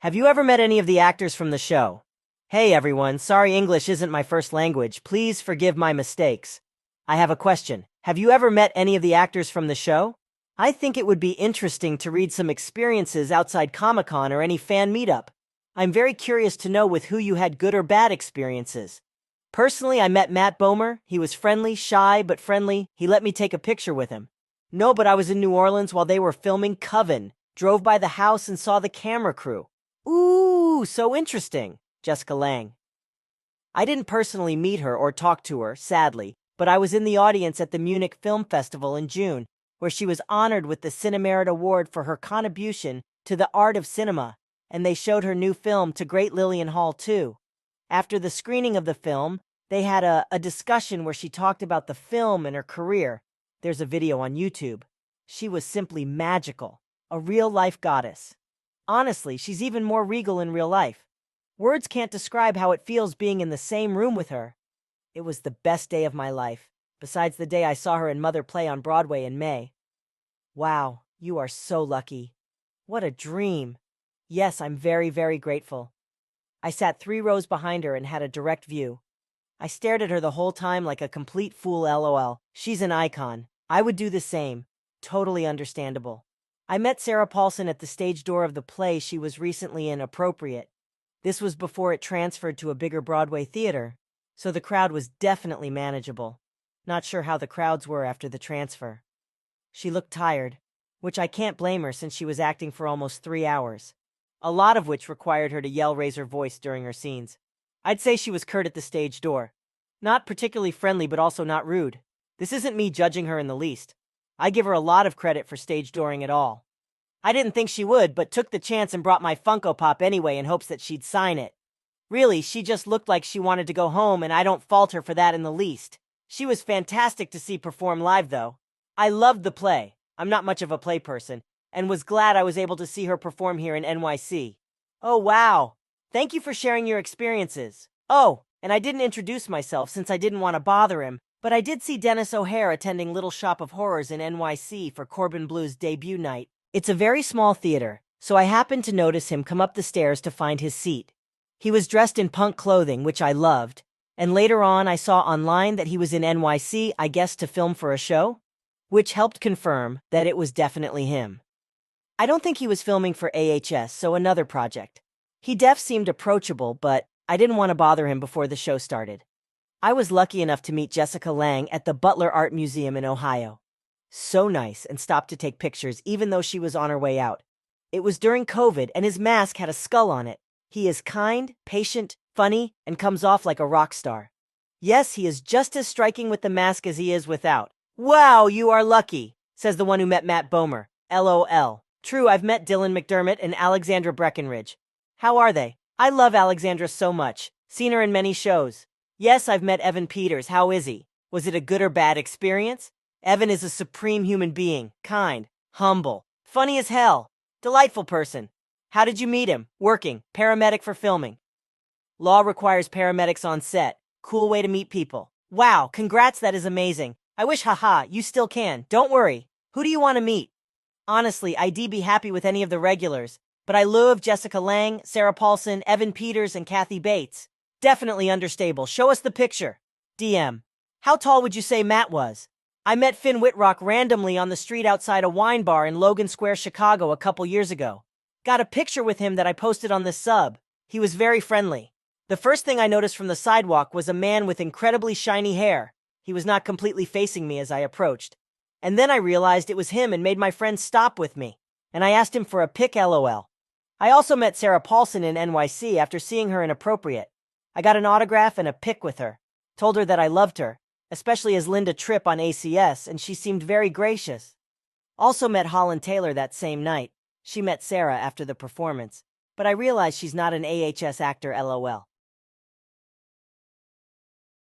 Have you ever met any of the actors from the show? Hey everyone, sorry English isn't my first language. Please forgive my mistakes. I have a question. Have you ever met any of the actors from the show? I think it would be interesting to read some experiences outside Comic-Con or any fan meetup. I'm very curious to know with who you had good or bad experiences. Personally, I met Matt Bomer. He was friendly, shy, but friendly. He let me take a picture with him. No, but I was in New Orleans while they were filming Coven. Drove by the house and saw the camera crew. Ooh, so interesting, Jessica Lange. I didn't personally meet her or talk to her, sadly, but I was in the audience at the Munich Film Festival in June, where she was honored with the Cinemerit Award for her contribution to the art of cinema, and they showed her new film To Great Lillian Hall too. After the screening of the film, they had a discussion where she talked about the film and her career. There's a video on YouTube. She was simply magical, a real-life goddess. Honestly, she's even more regal in real life. Words can't describe how it feels being in the same room with her. It was the best day of my life, besides the day I saw her in Mother play on Broadway in May. Wow, you are so lucky. What a dream. Yes, I'm very, very grateful. I sat 3 rows behind her and had a direct view. I stared at her the whole time like a complete fool, lol. She's an icon. I would do the same. Totally understandable. I met Sarah Paulson at the stage door of the play she was recently in, Appropriate. This was before it transferred to a bigger Broadway theater, so the crowd was definitely manageable. Not sure how the crowds were after the transfer. She looked tired, which I can't blame her since she was acting for almost 3 hours, a lot of which required her to raise her voice during her scenes. I'd say she was curt at the stage door. Not particularly friendly, but also not rude. This isn't me judging her in the least. I give her a lot of credit for stage dooring at all. I didn't think she would, but took the chance and brought my Funko Pop anyway in hopes that she'd sign it. Really, she just looked like she wanted to go home, and I don't fault her for that in the least. She was fantastic to see perform live, though. I loved the play. I'm not much of a play person, and was glad I was able to see her perform here in NYC. Oh, wow. Thank you for sharing your experiences. Oh, and I didn't introduce myself since I didn't want to bother him, but I did see Dennis O'Hare attending Little Shop of Horrors in NYC for Corbin Blue's debut night. It's a very small theater, so I happened to notice him come up the stairs to find his seat. He was dressed in punk clothing, which I loved, and later on I saw online that he was in NYC, I guess to film for a show, which helped confirm that it was definitely him. I don't think he was filming for AHS, so another project. He seemed approachable, but I didn't want to bother him before the show started. I was lucky enough to meet Jessica Lange at the Butler Art Museum in Ohio. So nice, and stopped to take pictures even though she was on her way out. It was during COVID and his mask had a skull on it. He is kind, patient, funny, and comes off like a rock star. Yes, he is just as striking with the mask as he is without. Wow, you are lucky, says the one who met Matt Bomer. LOL. True, I've met Dylan McDermott and Alexandra Breckenridge. How are they? I love Alexandra so much. Seen her in many shows. Yes, I've met Evan Peters. How is he? Was it a good or bad experience? Evan is a supreme human being. Kind, humble, funny as hell. Delightful person. How did you meet him? Working. Paramedic for filming. Law requires paramedics on set. Cool way to meet people. Wow, congrats, that is amazing. I wish, haha, you still can. Don't worry. Who do you want to meet? Honestly, I'd be happy with any of the regulars, but I love Jessica Lange, Sarah Paulson, Evan Peters, and Kathy Bates. Definitely understable. Show us the picture. DM. How tall would you say Matt was? I met Finn Whitrock randomly on the street outside a wine bar in Logan Square, Chicago a couple years ago. Got a picture with him that I posted on this sub. He was very friendly. The first thing I noticed from the sidewalk was a man with incredibly shiny hair. He was not completely facing me as I approached. And then I realized it was him and made my friend stop with me. And I asked him for a pic, lol. I also met Sarah Paulson in NYC after seeing her in Appropriate. I got an autograph and a pic with her. Told her that I loved her, especially as Linda Tripp on ACS, and she seemed very gracious. Also met Holland Taylor that same night. She met Sarah after the performance, but I realized she's not an AHS actor, lol.